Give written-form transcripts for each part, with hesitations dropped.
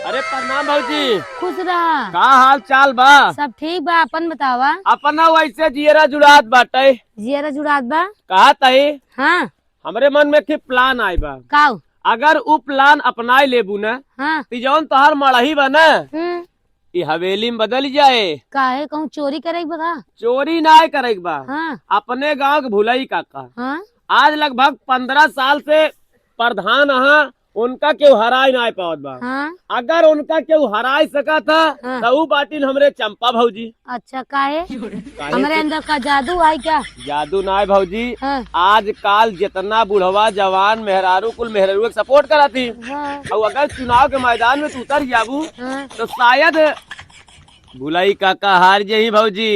अरे प्रणाम भाजी। खुश रहा। का हाल चाल बा? सब ठीक बा, अपन बतावा। अपना वैसे जियरा जुड़ात बाटे। जियरा जुड़ात बा। कहा तही हाँ हमरे मन में के प्लान आई बा। काऊ। अगर उ प्लान अपनाई लेबू न हाँ। तो जौन तोहर मड़ही बा न हम्म। ई हवेली में बदल जाए। काहे कहूँ चोरी करे बगा। चोरी ना करे के बा। हाँ। अपने गांव के भुलई काका हाँ। आज लगभग 15 साल से प्रधान है, उनका केहू हराई ना पावत बा। हाँ। अगर उनका केहू हराई सका था हाँ। तो उ बाटिन हमरे चंपा भौजी। अच्छा काहे काहे हमारे से? अंदर का जादू आई क्या? जादू ना है भौजी। हाँ। आजकल जितना बुढ़वा जवान मेहरारू कुल मेहरारू के सपोर्ट करा थी। हाँ। और अगर चुनाव के मैदान में तू उतर जाबू हाँ। तो शायद भुलई काका हार जाही भौजी।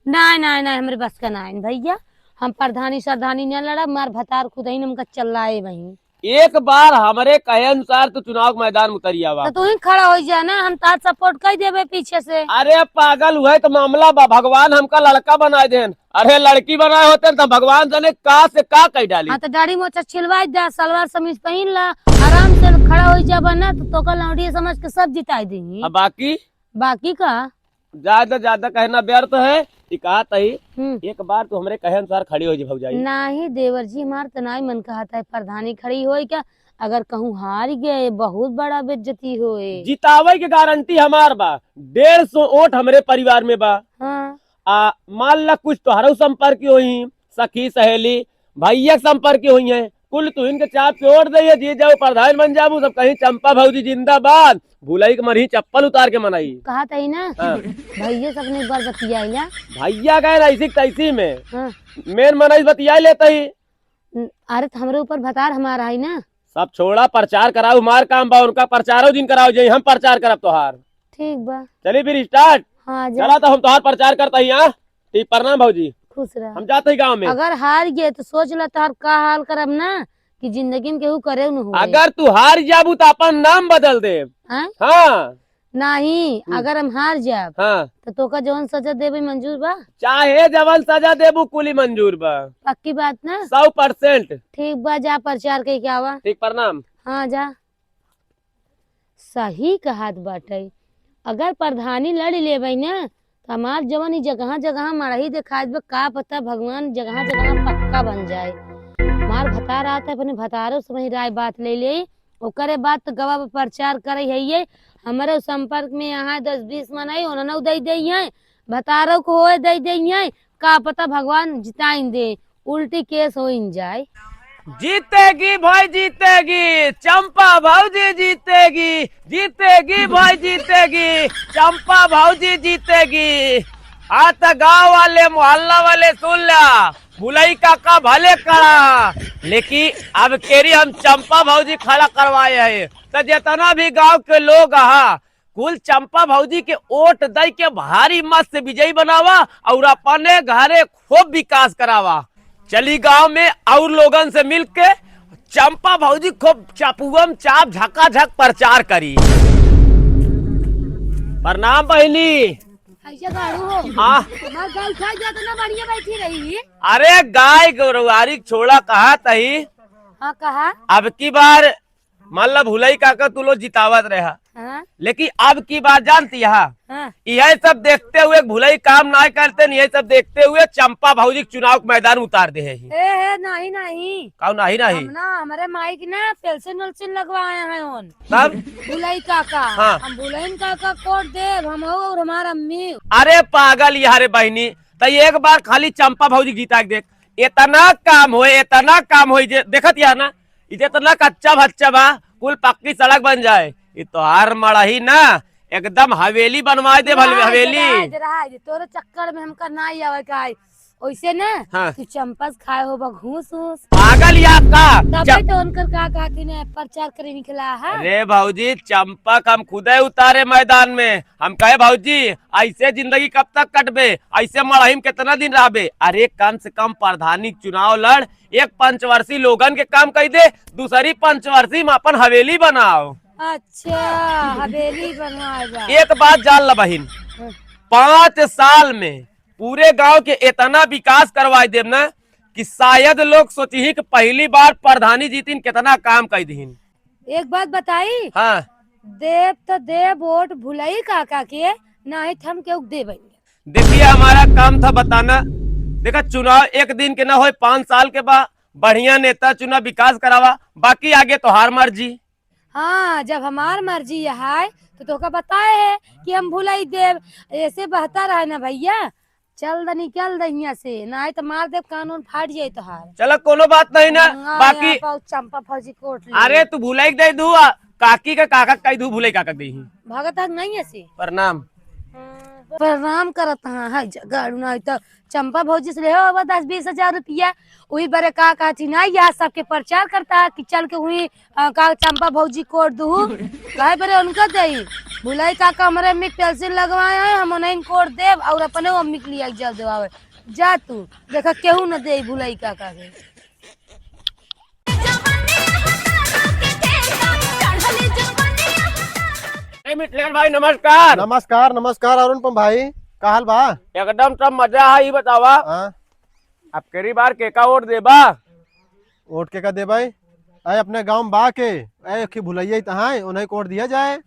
नहीं नहीं नहीं, हमारे बस का नहीं भैया। हम प्रधानी सरधानी न लड़ा, मार भतार खुद ही नमका चल्लाए वही। एक बार हमारे कहे अनुसार तो चुनाव के मैदान में उतर आवा। तो तू ही खड़ा हो जा ना, हम तार सपोर्ट कर देवे पीछे से। अरे पागल हुए तो मामला बा, भगवान हमका लड़का बनाए देन। अरे लड़की बनाए होते तो भगवान जाने का से का कह डाली। हाँ तो दाढ़ी मोचा छिलवा दे, सलवार समीज पहन ला, आराम से खड़ा हो जाबा ना तो का लौंडी समझ के सब जिताई देंगी। अब बाकी बाकी का ज्यादा कहना व्यर्थ है। कहा तही एक बार तो हमरे कहे अनुसार खड़ी हो जी भौजाई। नहीं देवर जी, हमार तो नहीं मन कहता है प्रधानी खड़ी होए क्या। अगर कहूँ हार गए बहुत बड़ा बेइज्जती होए। जितावे की गारंटी हमार बा। 150 वोट हमरे परिवार में बा। हाँ। मान ला कुछ तोहरो संपर्क हुई, सखी सहेली भैया संपर्क हुई है, कुल तू इनके चाप पे वोट दे जी जाओ प्रधान बन जाबू। सब कहीं चंपा भौजी जिंदाबाद, भुलई के मरही चप्पल उतार के मनाई। कहा था ना। हाँ। भैया सबने एक बार बतिया। भैया गए ऐसी तैसी में हाँ। मेन मनाई बतिया लेता ही। अरे तो हमरे ऊपर भतार हमारा है ना। सब छोड़ा, प्रचार कराओ, मार काम बा उनका प्रचारो दिन कराओ जाई, हम प्रचार करब तोहार। ठीक बा। चलिए फिर स्टार्ट। हाँ जा। चला तो हम तोहार प्रचार करता ही। हाँ ठीक, प्रणाम भौजी। खुश रह। हम जाते ही गाँव में। अगर हार गए तो सोच ला तार का हाल करब ना कि जिंदगी में केहू करे न हो। अगर तू हार जाबू तो अपन नाम बदल दे। हाँ नहीं, अगर हम हार जाब हाँ तो तोका जवन सजा देवे मंजूर बा। चाहे जवन सजा देबू कुली मंजूर बा। पक्की बात ना? 100%। ठीक बा, जा प्रचार के क्या आवा। ठीक, प्रणाम। हाँ जा। सही कहात बाटे। अगर प्रधानी लड़ लेबै ना तो हमार जवन ही जगह जगह मड़ही दिखाई दे, का पता भगवान जगह जगह पक्का बन जाए। मार भतार आता है, अपने भतारों से वही राय बात ले ले, ओकरे बात तो गवाह प्रचार करे है। हमारे संपर्क में यहाँ 10-20 मन आई, उन्होंने दे दी है, भतारों को होए दे दी है, का पता भगवान जिताइन दे, उल्टी केस हो जाए। जीतेगी भाई जीतेगी, चंपा भौजी जीतेगी, जीतेगी भाई जीतेगी, चंपा भौजी जीतेगी। आज तक गाँव वाले मोहल्ला वाले सुन ला, भुलई काका भले करा, लेकिन अब केरी हम चंपा भौजी खड़ा करवाए है। तो जितना भी गांव के लोग हा कुल चंपा भौजी के वोट दे के भारी मत से विजयी बनावा और अपने घरे खूब विकास करावा। चली गांव में और लोगन से मिलके चंपा भौजी खूब चपुअम चाप झकाझक प्रचार करी। प्रणाम बहनी। हाँ। बढ़िया बैठी रही। अरे गाय गौरवारी छोड़ा कहा तही। हाँ कहा। अब की बार मतलब भुलई काका तू लोग जितावत रहा। हाँ। लेकिन अब की बार जानती है। हाँ। यह सब देखते हुए भुलई काम ना करते, यह सब देखते हुए चंपा भौजी चुनाव के मैदान उतार दे है। नहीं नहीं कहो नहीं नहीं हम ना हमारे माइक ना पेल्सन उल्सन लगवाए हैं उन तब भुलई काका। हाँ। हम भुलई काका कोट देव, हम और हमारा अम्मी। अरे पागल यारे बहनी, तो एक बार खाली चंपा भौजी जीता के देख, इतना काम हो, इतना काम हो। देखत यार ना इतना कच्चा भच्चा बा, कुल पक्की सड़क बन जाए। ये तो हार मड़ही ना एकदम हवेली बनवा दे। हवेली तोरे चक्कर में हमका ना आवे का वैसे ना। हाँ। तू चंपस खाए हो घूस घूस पागल या का तबे तो उनकर का कहती ने प्रचार करे निकला है। अरे भौजी चंपा हम खुदे उतारे मैदान में। हम कहे भौजी ऐसे जिंदगी कब तक कटबे, ऐसे मड़ही कितना दिन रहबे। अरे कम से कम प्रधानी चुनाव लड़, एक पंचवर्षीय लोगन के काम कही दे, दूसरी पंचवर्षीय में अपन हवेली बनाओ। अच्छा हवेली बनवाएगा। एक बात जान ला बहिन, 5 साल में पूरे गांव के इतना विकास करवाई देव ना कि शायद लोग सोची कि पहली बार प्रधानी जीतिन कितना काम कर दीन। एक बात बताई। हाँ देव तो देव वोट भुलई काका के, नहीं हम के देवे। देखिए हमारा काम था बताना। देखा चुनाव एक दिन के ना हो, 5 साल के बाद बढ़िया नेता चुना, विकास करावा, बाकी आगे तो हार मर्जी। हाँ, जब हमार मर्जी है तो तोका बताए है कि हम भुलई देव। ऐसे बेहतर है ना भैया, चल द निकल द यहाँ से, नहीं तो मार देव, कानून फाट जाये तो हार। चलो कोनो बात नहीं ना, बाकी चंपा फौजी कोर्ट अरे तू भुलाई दे दू, काकी का काका कही दू, भुलाई काका दे भगत नहीं ऐसे। प्रणाम। प्रणाम करत है जगह, नहीं तो चंपा भौजी से ले 10-20 हजार रुपया, वही बड़े का कहती ना, यह सबके प्रचार करता है कि चल के हुई का चंपा भौजी कोट दू, कहे बड़े उनका दे। भुलाई काका हमारे अम्मी पेंसिल लगवाए हैं, हम उन्हें कोट दे और अपने अम्मी के लिए जब देवावे। जा तू देखा केहू न दे भुलाई काका के। मिटलेन भाई नमस्कार। नमस्कार नमस्कार अरुण भाई, का हाल बा? एकदम सब मजा है। ये बतावा अब करी बार के का वोट देबा? वोट के का दे भाई? अपने गांव में बा के भुलैया तहाँ उन्हें कोट दिया जाए।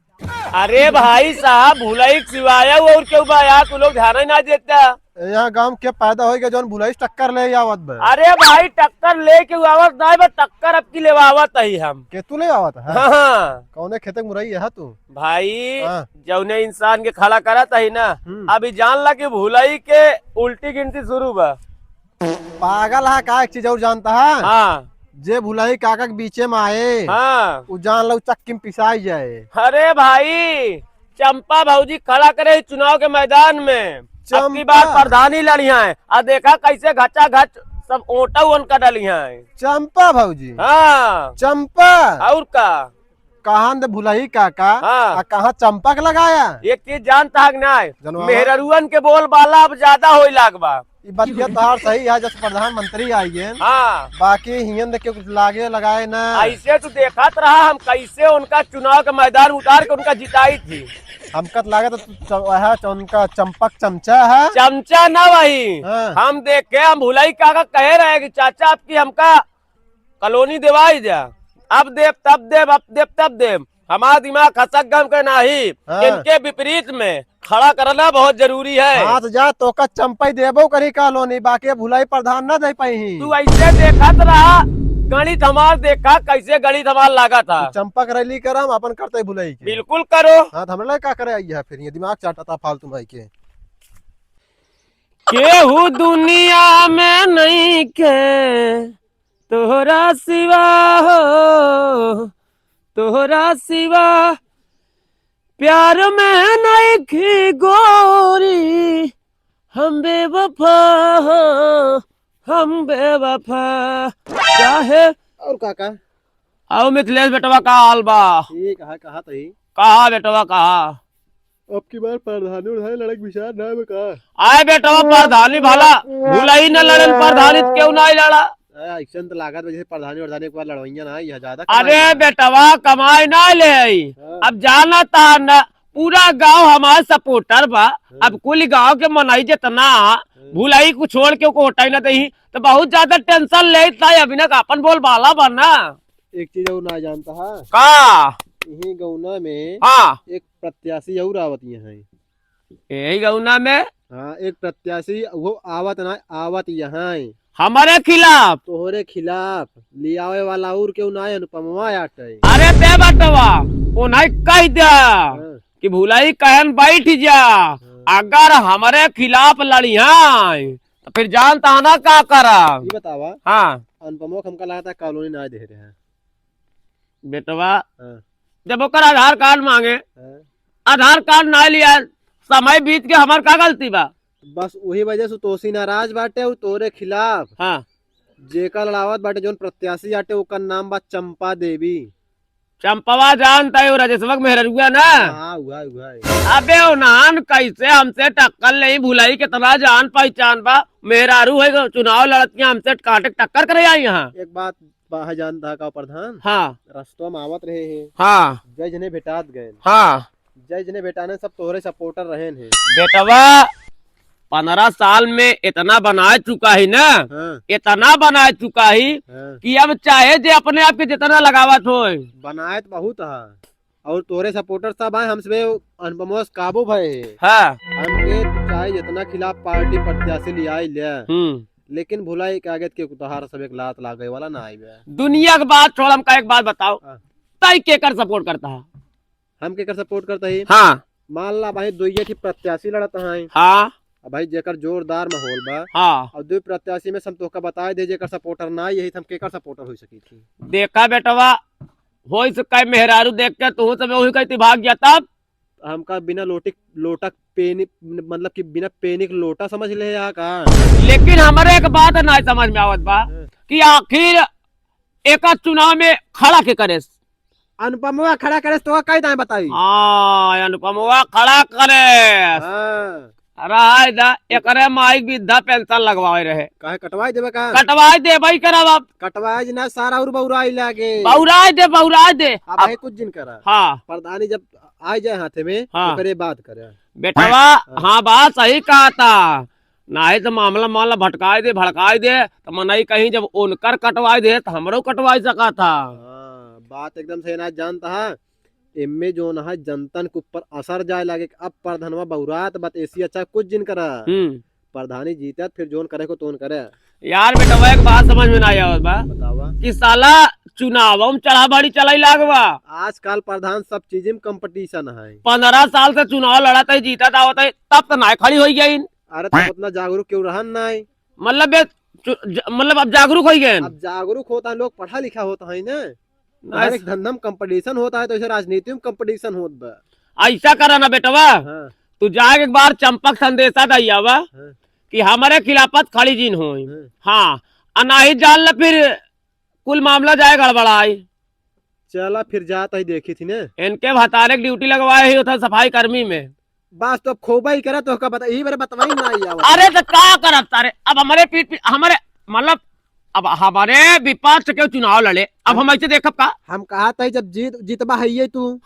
अरे भाई साहब, भुलाई सिवाया और क्यों बा यार, तू लोग ध्यान ही ना देता। यहाँ गांव के पैदा हो गया जो भुलाई टक्कर ले आवत बा। अरे भाई टक्कर ले के आवत नहीं बा, टक्कर अब की लेवावत ही हम के तू ले आवत है? हाँ। कौने खेते मुरई है तू? भाई हाँ। जौने इंसान के खड़ा करत है ना, अभी जान ला कि भुलाई के उल्टी गिनती शुरू बा। पागल है का? एक चीज और जानता है? हाँ। जे भुलाई काका के बीचे में आए, हाँ। वो जान लो चक्की में पिसाई जाए। अरे भाई चंपा भाऊजी खड़ा करे चुनाव के मैदान में, अबकी बार प्रधानी लड़िया है, और देखा कैसे घचा घच सब ओटा उनका डलिया है। चंपा भाऊजी? हाँ। चंपा और का कहाँ दे भुलाई काका? हाँ। कहाँ चंपा के लगाया? एक चीज जानता है जनवा। मेहरुअन के बोल बाला अब ज्यादा हो लागबा। ये बतिया तोहार सही है, जैसे प्रधानमंत्री आई है। हाँ। बाकी हियन देख के कुछ लागे लगाए ना। ऐसे तो देखत रहा हम कैसे उनका चुनाव के मैदान उतार के उनका जिताई थी। हमकत लागे तो उनका चंपक चमचा है। चमचा ना वही। हाँ। हम देख के हम भुलाई काका कह रहे हैं कि चाचा आपकी हमका कॉलोनी दिवाई जा, अब देव तब देव, अब देव तब देव। हमारा दिमाग खसक गम के नहीं। हाँ। इनके विपरीत में खड़ा करना बहुत जरूरी है। हाँ तो जा तो का चंपा देबो करी कॉलोनी, बाकी भुलाई प्रधान न दे पाई। तू ऐसे देखत रहा, गणित हमार देखा कैसे गणित हमार लगा था। चंपक रैली करम अपन करते भुलाई के। बिल्कुल करो। हाँ तो हमने का करे आई है फिर, ये दिमाग चाटता फालतू भाई के। केहू दुनिया में नहीं के तोहरा सिवा हो, तोहरा सिवा प्यार में नहीं की गोरी, हम बेवफा हो, हम बेवफा चाहे। और काका आओ मिथिलेश बेटवा का हाल बा? ये कहा तो ही कहा बेटवा कहा? अब की बार प्रधानी उधारी लड़क विचार ना में का आए बेटवा प्रधानी भला भुलाई न लड़न, प्रधानी क्यों नहीं लड़ा? एक्शन तो लागत वजह से प्रधानी एक बार लड़वैया ना, यह ज्यादा। अरे बेटवा कमाई ना ले आई। अब जाना था न, पूरा गांव हमारा सपोर्टर बा। अब कुल गांव के मनाई जितना भुलाई को छोड़ के हटाई ना दही तो बहुत ज्यादा टेंशन ले। अभी ना अपन बोल बाला बनना। एक चीज और ना जानता है का? यही गौना में हाँ एक प्रत्याशी और आवत है। यही गौना में? हाँ, एक प्रत्याशी वो आवत ना आवत यहाँ हमारे खिलाफ, तोहरे खिलाफ ले आवे वाला और क्यों ना अनुपमा आटे। अरे दे बटवा उन्हें कह दे कि भुलाई कहन बैठ जा, अगर हमारे खिलाफ लड़िया तो फिर जानता ना का करा। ये बतावा। हाँ। अनुपमा हमका लगा था कॉलोनी ना दे रहे हैं बेटवा। जब ओकर आधार कार्ड मांगे, आधार कार्ड ना लिया, समय बीत के हमार का गलती बा? बस वही वजह से तोसी नाराज बाटे और तोरे खिलाफ। हाँ। जेका लड़ावत बाटे जोन प्रत्याशी आटे ओकर नाम बा चंपा देवी। चंपवा जानता है राजेशवक मेहरुआ ना? हाँ, हुआ। अबे उन्हान कैसे हमसे टक्कर नहीं, भुलाई कितना जान पहचान बा, मेहरारू है चुनाव लड़तियां हमसे काटे टक्कर करे आई यहाँ। एक बात बाहर जानता का प्रधान? हाँ। रस्तों में आवत रहे हैं। हाँ। जज ने भेटात गए। हाँ। जज ने बेटाने सब तोहरे सपोर्टर रहे हैं। बेटवा 15 साल में इतना बना चुका है ना। हाँ। इतना बना चुका है हाँ। कि अब चाहे जे अपने आप के जितना लगावत हो। बनाए तो बहुत है। और तोरे सपोर्टर सब आए हमसे अनुपमा से काबू भय हाँ हमके चाहे जितना खिलाफ पार्टी प्रत्याशी लिया ले लेकिन भुलाई कागज के कुतहार सब एक लात लागे वाला ना आई बे। दुनिया की बात छोड़, हमका एक बात बताओ, हाँ। तय केकर सपोर्ट करता है? हम केकर सपोर्ट करता ही हाँ मान ला भाई दुइये की प्रत्याशी लड़ता है। हाँ अब भाई जेकर जोरदार माहौल बा हाँ। और दो प्रत्याशी में सब तोहका बताए दे जेकर सपोर्टर ना यही हम केकर सपोर्टर हो सकी थी। देखा बेटवा, हो सके मेहरारू देख के तू सब वही कहती भाग गया, तब हमका बिना लोटक पेनी मतलब कि बिना पेनी के लोटा समझ ले यहाँ का। लेकिन हमारे एक बात नहीं समझ में आवत बा कि आखिर एक चुनाव में खड़ा के करे? अनुपमा खड़ा करे तो कई दाएं बताई। हाँ अनुपमवा खड़ा करे हाँ। रहा दा एकरे माइक वृद्धा पेंशन लगवाए रहे, काहे कटवाई देबे का? कटवाए दे भाई करब, अब कटवाई ना सारा और बौराई लागे। बहुराए दे बहुराए दे। अब भाई कुछ दिन करा हाँ प्रधानी जब आ जाए हाथे में हाँ। ओकरे बात करे बेटवा। हाँ बात सही कहा था, नहीं तो मामला मामला भटकाए दे भड़काए दे तो मनई कहीं जब उनकर कटवाए दे तो हमरो कटवाई सका था। हाँ, बात एकदम सही ना जानता है। इनमें जो ना है जनतन के ऊपर असर जाए लगे अब प्रधानवा बहुरात बात ऐसी अच्छा कुछ दिन करा प्रधानी जीता फिर जोन करे को तोन करे। यार बेटवा एक बात समझ में नहीं आवत बा बतावा कि साला चुनाव में चढ़ा बड़ी चलाई लागवा। आजकल प्रधान सब चीज में कंपटीशन है। 15 साल से चुनाव लड़ा था, जीता था, होता है तब तो ना खड़ी हो गई। अरे तो उतना जागरूक क्यों रहन नहीं? मतलब अब जागरूक हो गए। अब जागरूक होता है, लोग पढ़ा लिखा होता है ना। हर एक धंधा में कंपटीशन होता है तो ऐसे राजनीति में कंपटीशन होता है। ऐसा करा ना बेटवा, हाँ। तू जाके एक बार चंपक संदेशा दैयावा हाँ। कि हमारे खिलाफत खड़ी जिन हो। हाँ। हाँ अनाही जान ल फिर कुल मामला जाए गड़बड़ाई। चला फिर जाता ही देखी थी ना इनके भतारे की ड्यूटी लगवाए ही होता सफाई कर्मी में। बस तो खोबा ही करा तो बता यही बारे बतवाई ना आवा। अरे तो क्या करब तारे, अब हमारे पीठ हमारे मतलब अब हमारे विपक्ष के चुनाव लड़े, अब हम ऐसे देखब का? हम कहा था जब जीतबा है तू।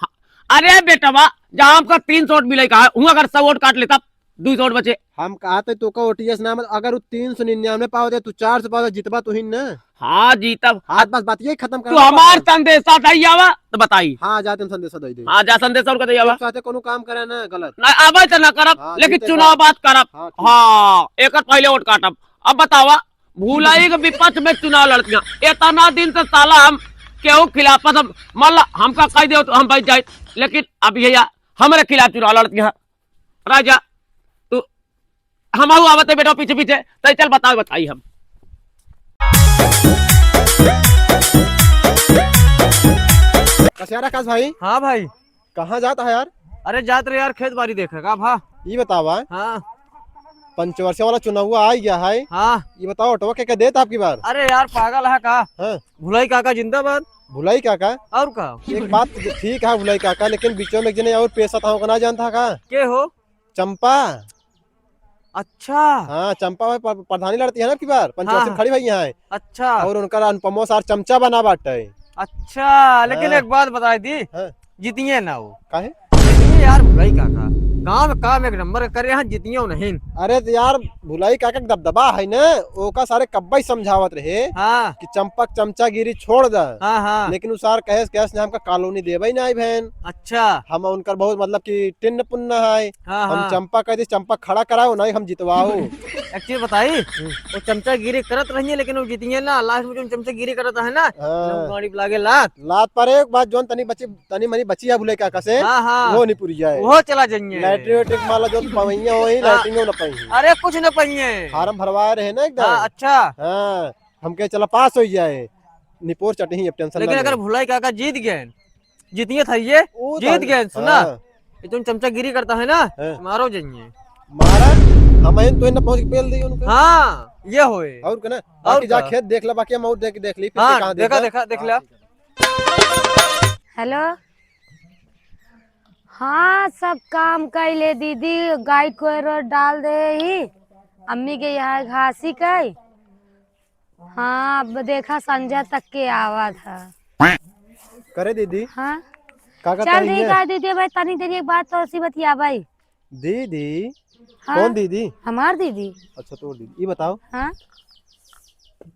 अरे बेटवा जहाँ हमका 300 वोट मिले कहा हूँ, अगर 100 वोट काट लेता 200 वोट बचे। हम कहा था तू का ओटीएस नाम अगर 399 पाओ दे तू 400 पाओ जीतबा तू ही ना। हाँ जीतब। हाथ बस बात ये खत्म कर। तू हमार संदेशा दैयावा तो बताई। हाँ जा तुम संदेशा दे दे। हाँ जा संदेशा उनका दैयावा। चाहते कोनो काम करे ना गलत ना आवे तो ना करब। हाँ, लेकिन जीते चुनाव बात करब। हाँ, ठीक। हाँ एक पहले वोट काटब। अब बतावा भूलाई के विपक्ष में चुनाव लड़तियां इतना दिन से साला हम केहू खिलाफत हम मतलब हमका कह दे तो हम बच जाए, लेकिन अब ये हमारे खिलाफ चुनाव लड़तियां। राजा तू हम आवते बेटा पीछे पीछे तो चल बताओ बताई हम। कसियारा काश भाई। हाँ भाई। कहाँ जाता है यार? अरे जात रहे यार खेत बाड़ी देखेगा भा। ये बतावा हाँ पंचवर्षीय वाला चुनाव आ गया है। हाँ ये बताओ ऑटो क्या देता आपकी बार? अरे यार पागल है का? हाँ। भुलाई काका जिंदाबाद। भुलाई काका और का एक बात ठीक है भुलाई काका, लेकिन बीचों में एक जने और पेशा था ना जानता का? के हो? चंपा। अच्छा हाँ चंपा भाई प्रधानी लड़ती है ना की बार पंचवर्षीय हाँ। खड़ी भाई यहाँ है। अच्छा और उनका अनुपमो सार चमचा बना बाटे। अच्छा लेकिन हाँ। एक बात बताई दी, हाँ। जीतिए ना वो। काहे? जीतिए यार भुलाई काका काम एक नंबर करे यहाँ, जीतिए नहीं। अरे तो यार भुलाई काका का दबदबा है ना, ओका सारे कब्बा ही समझावत रहे हाँ कि चंपक चमचा गिरी छोड़ दा। हाँ हाँ। लेकिन उसार कहे ने हमका कॉलोनी देवे ही ना बहन। अच्छा हम उनकर बहुत मतलब कि टिन्न पुन्न है। हाँ हम हाँ। चंपा कह दी चंपा खड़ा कराओ नहीं हम जितवाओ। एक चीज बताई, वो चमचा गिरी करत रही लेकिन वो जीतिए ना, लास्ट में जो चमचा गिरी करता है ना हाँ। गाड़ी लागे लात लात पर एक बात जोन तनी मनी बची है भुलाई काका से हाँ हाँ वो नहीं पूरी जाए। वो चला जाइए। लैट्रिन वेट्रिन माला जो पवैया हो ही हाँ। लैट्रिन न पाई। अरे कुछ न पहिए। फार्म भरवाए रहे ना एकदम। हाँ अच्छा। हाँ हमके चला पास हो जाए निपोर चटही अब टेंशन लेकिन ना अगर ले। भुलाई काका जीत गए, जीतिए था ये वो जीत तो- गए सुना, हाँ। ये तुम चमचा गिरी करता है ना हाँ। मारो जाइए। मारा हम तो न पहुंच के पेल दी उनको। हाँ ये होए। और क्या ना बाकी जा क्या? खेत देख ला, बाकी हम और देख ली फिर हाँ कहाँ देखा देखा। देखा देख लिया। हेलो हाँ सब काम कैले दीदी, गाय को रोड डाल दे ही अम्मी के यहाँ घासी कई। हाँ अब देखा संजय तक के आवा था। करे दीदी हाँ का चल कही ठीक है है दीदी भाई, तनी देरी एक बात तो उसी बतिया भाई। दीदी। हाँ कौन दीदी? हमार दीदी। अच्छा तो दीदी ये बताओ हाँ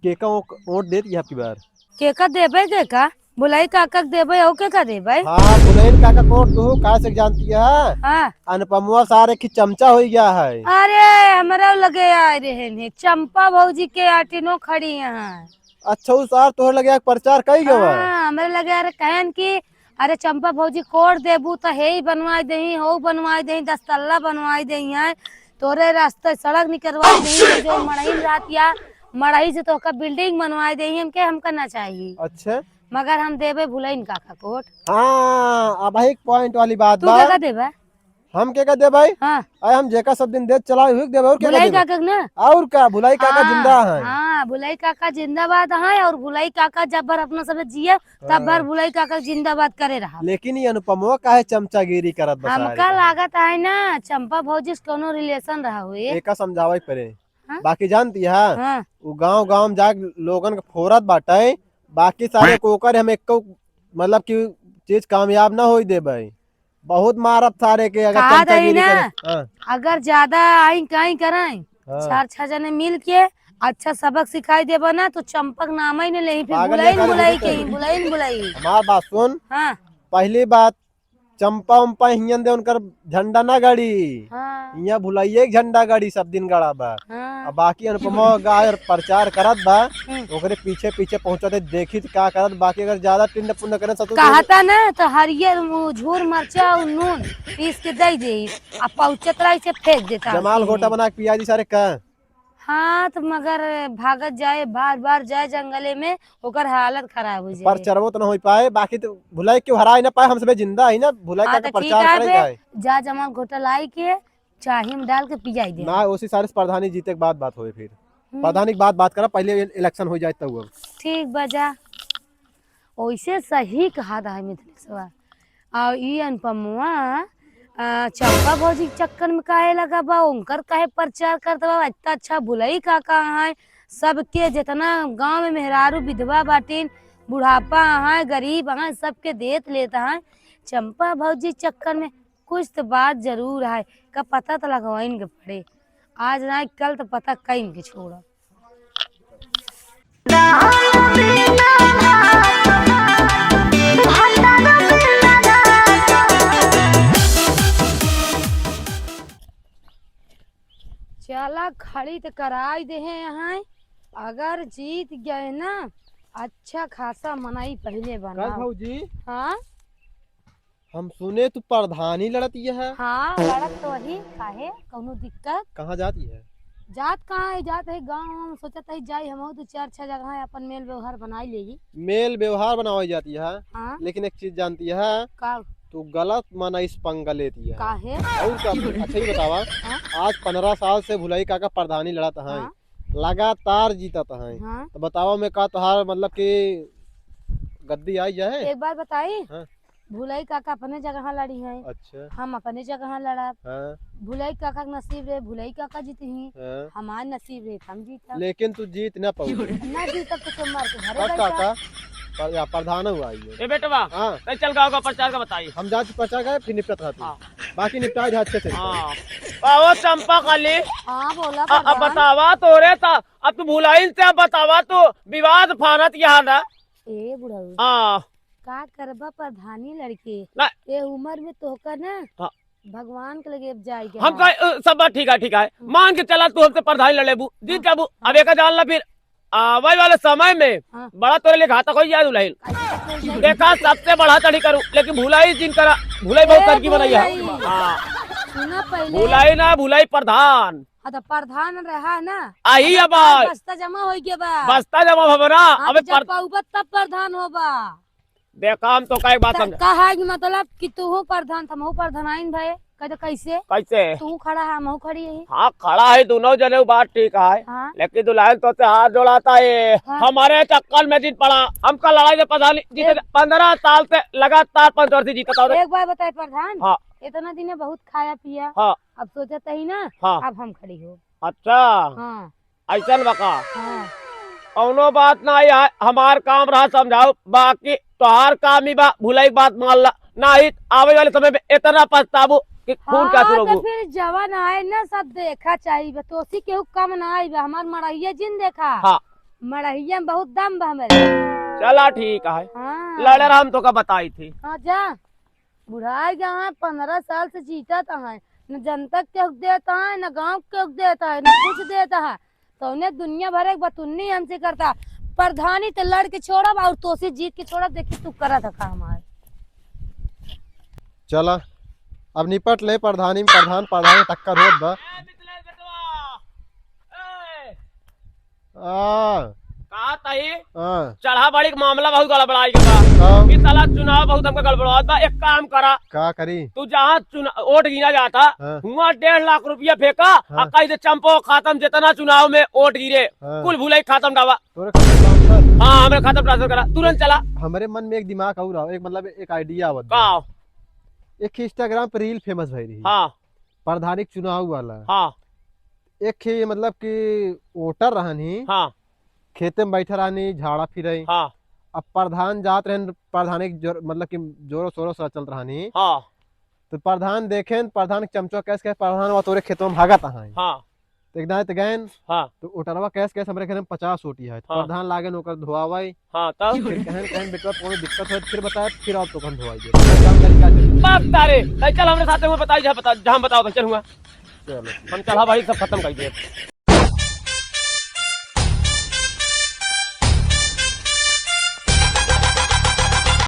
केका वोट देती है आपकी बार? केका देबे के का? बुलाई काका के देबे ओके का देबे। हाँ बुलेन काका कोट तू कैसे जानती है? हाँ अनुपमुआ सारे की चमचा हो गया है। अरे हमरा लगे आए रहे ने चंपा भौजी के आटिनो खड़ी यहाँ। अच्छा उस आर तोहर लगे प्रचार कई गयो है। हाँ हमरा लगे अरे कहन की अरे चंपा भौजी कोट देबू तो हे ही बनवाई दही हो बनवाई दही 10 तल्ला बनवाई दही है तोरे रास्ते सड़क निकलवाई दही जो मड़ई रातिया मड़ई से तो का बिल्डिंग बनवाई दही हमके हम करना चाहिए। अच्छा मगर हम देबे भुलैन काका कोट। हाँ अब एक पॉइंट वाली बात तू बा। क्या देबे? हम क्या दे भाई? हाँ अरे हम जेका सब दिन दे चलाए हुए देबे और क्या भुलाई देबे? काका ना। और क्या भुलाई काका जिंदा है। हाँ भुलाई काका जिंदाबाद है और भुलाई काका जब भर अपना सब जिया तब भर भुलाई काका जिंदाबाद करे रहा। लेकिन ये अनुपमवा काहे चमचागिरी करत बस हमका लागत है ना चंपा भौजी से कोनो रिलेशन रहा हुए। एका समझावे पड़े। हाँ? बाकी जानती है हाँ वो गांव गांव में जाके लोगन के फोरत बाटे बाकी सारे कोकर हम एक मतलब की चीज कामयाब ना होई देबे। बहुत मारब सारे के अगर कहा चमचागिरी दही ना करे। हाँ, अगर ज्यादा आई कहीं कराई हाँ। 4-6 जने मिल के अच्छा सबक सिखाई देबा ना तो चंपक नाम ही नहीं ले फिर पागल बुलाई ये करे बुलाई होते के हैं। बुलाई बुलाई। हमार बात सुन। हाँ पहली बात चंपा उम्पा हियन दे उनकर झंडा ना गाड़ी। हाँ यहाँ भुलाइए झंडा गाड़ी सब दिन गड़ा बा। हाँ अब बाकी अनुपमा गाय और प्रचार करत बा हम्म। ओकरे पीछे पीछे पहुंचते देखी तो क्या करत बाकी अगर ज्यादा टिंड पुण्य करे तो कहता ना तो हरियर झूर मरचा और नून पीस के दे दे आ पहुंचत रही से फेंक देता। जमाल घोटा बना के पिया दी सारे का। हाँ तो मगर भागत जाए बार बार जाए जंगले में ओकर हालत खराब हो जाए। पर चरबो तो ना हो पाए बाकी तो भुलाई क्यों हराई ना पाए हम सब जिंदा है ना भुलाई हाँ का तो ठीक प्रचार है करे बे जाए जा जमा घोटा लाई के चाही में डाल के पिजाई दे। ना उसी सारे प्रधानी जीते के बाद बात होए फिर प्रधानी की बात करा पहले इलेक्शन हो जाए तब। ठीक बजा वैसे सही कहा था मिथिलेशवा और ई अनुपमुआ चंपा भौजी के चक्कर में काहे लगा बा उनकर काहे प्रचार करता बा इतना अच्छा भुलई काका है सबके जितना गांव में मेहरारू विधवा बाटीन बुढ़ापा है गरीब है सबके देत लेता है चंपा भौजी चक्कर में कुछ तो बात जरूर है का पता तो लगवाइन के पड़े आज ना कल तो पता कहीं के छोड़ा। चला खड़ी तो कराई दे हैं यहाँ अगर जीत गए ना अच्छा खासा मनाई पहले बना। भौजी हाँ हम सुने तू प्रधानी लड़ती है। हाँ लड़क तो वही काहे कौनो दिक्कत कहाँ जाती है? जात कहाँ है जात है गाँव हम सोचत है जाई हम तो 4-6 जगह है अपन मेल व्यवहार बनाई लेगी। मेल व्यवहार बनाई जाती है। हाँ लेकिन एक चीज जानती है का तू गलत माना इस पंगा लेती है। काहे और क्या अच्छा ही बतावा। हाँ? आज 15 साल से भुलाई काका प्रधानी लड़त है हाँ? लगातार जीतत है। हाँ तो बतावा मैं का तुहार मतलब कि गद्दी आई जाए। एक बार बताई हाँ? भुलई काका अपने जगह लड़ी है अच्छा हम अपने जगह लड़ा हाँ, भुलई काका के नसीब रहे भुलई काका जीती ही हाँ। हमार नसीब रहे हम जीता लेकिन तू जीत ना पाऊ। ना जीता तो तुम मार के घरे कब बैठा। काका या प्रधान हुआ ये। ए बेटवा हाँ कल चल गाँव का प्रचार का बताइए। हम जाति प्रचार गए फिर निपटत रहते हाँ। बाकी निपटाए अच्छे से। हाँ आओ चंपा काली हाँ बोला अब प्रधान। बतावा तो रे था अब तू भुलाइन से अब बतावा तो विवाद फानत यहाँ ना। ए बुढ़ऊ हाँ का करबा प्रधानी लड़के ना ए उम्र में तोहका ना हाँ। भगवान के लगे अब जाए हम का सब बात ठीक है मान के चला तू हमसे प्रधानी लड़ेबू जीत जाबू अब एक जान ला फिर आवे वाले समय में हाँ। बड़ा तोरे लिए घातक हो जाए दुल्हन देखा सबसे बड़ा चढ़ी करूँ लेकिन भुलाई जिन करा भुलाई बहुत तरकी बनाई है। हाँ सुना पहले भुलाई ना भुलाई प्रधान हाँ तो प्रधान रहा ना आई अब बस्ता जमा हो गया बा बस्ता जमा भवना हाँ, अबे तो जब पाऊबा तब प्रधान होबा। देखा हम तो का एक बात समझ कहा है कि मतलब कि तू प्रधान था महू प्रधान भाई कहते कैसे कैसे तू खड़ा है महू खड़ी है। हाँ खड़ा है दोनों जने वो बात ठीक है हाँ लेकिन दुल्हन तो से हाथ जोड़ाता है हाँ। हमारे चक्कर में जीत पड़ा हमका लड़ाई से पता नहीं जीते 15 साल से लगातार 5 वर्ष से जीता था। एक बार बताए प्रधान हाँ इतना दिन बहुत खाया पिया हाँ अब सोचत ही ना हाँ अब हम खड़ी हो। अच्छा हाँ ऐसा बका हाँ कौनो बात ना है हमार काम रहा समझाओ बाकी तोहार काम ही बा भुलाई बात मान ला ना ही आवे वाले समय में इतना पछताबू कि खून क्या हाँ, शुरू तो फिर जवान आए ना सब देखा चाहिए तो उसी के कम ना आए हमार मड़हिया जिन देखा हाँ मड़हिया में बहुत दम बा हमारे चला ठीक है, हाँ लड़े रहा हम तो का बताई थी। हाँ जा, बुढ़ाई गया है 15 साल से जीता है, न जनता के हक देता है, न गांव के हक देता है, न कुछ देता है, तो उन्हें दुनिया भर एक बतुन्नी हमसे करता। प्रधानी तो लड़ के छोड़ा और तोसी जीत के छोड़ा, देखी तू करा था हमारे। चला अब निपट ले प्रधानी प्रधानी टक्कर होत बा। आ कहा तही आ चढ़ा बड़ी मामला बहुत गड़बड़ाई के बा हाँ, कि साला चुनाव बहुत हमका गड़बड़ात बा। एक काम करा, का करी? तू जहाँ वोट गिना जाता हाँ। वहाँ 1.5 लाख रुपया फेंका हाँ। और कहीं से चंपो खत्म, जितना चुनाव में वोट गिरे हाँ। कुल भूले खत्म डावा। तोरे खातिर ट्रांसफर। हाँ हमें खत्म ट्रांसफर करा तुरंत चला। हमारे मन में एक दिमाग और रहा, एक मतलब एक आइडिया आवत बा। का एक इंस्टाग्राम पर रील फेमस भई रही, हाँ प्रधानिक चुनाव वाला। हाँ एक ही मतलब कि वोटर रहनी, हाँ खेते में बैठे रहनी, झाड़ा फिरई। हाँ अब प्रधान जात रहन, प्रधानिक मतलब कि जोरों शोरों से चल रहनी, हाँ तो प्रधान देखें, प्रधान चमचो कैस कैस प्रधान वा तोरे खेतों में भागत है, हाँ तो एकदम तो गए हाँ तो उटरवा कैस कैस हमरे खेत में 50 ओटी है, तो हाँ। प्रधान लागे नौकर धोआवाई, हाँ तब फिर कहन बेटवा कोनो दिक्कत हो फिर बताए, फिर आप तो कन धोआई दे जानकारी क्या चली। बाप तारे नहीं, चल हमारे साथ में बताई, जहाँ बताओ तो चलूंगा। चलो हम चला भाई सब खत्म कर दिए।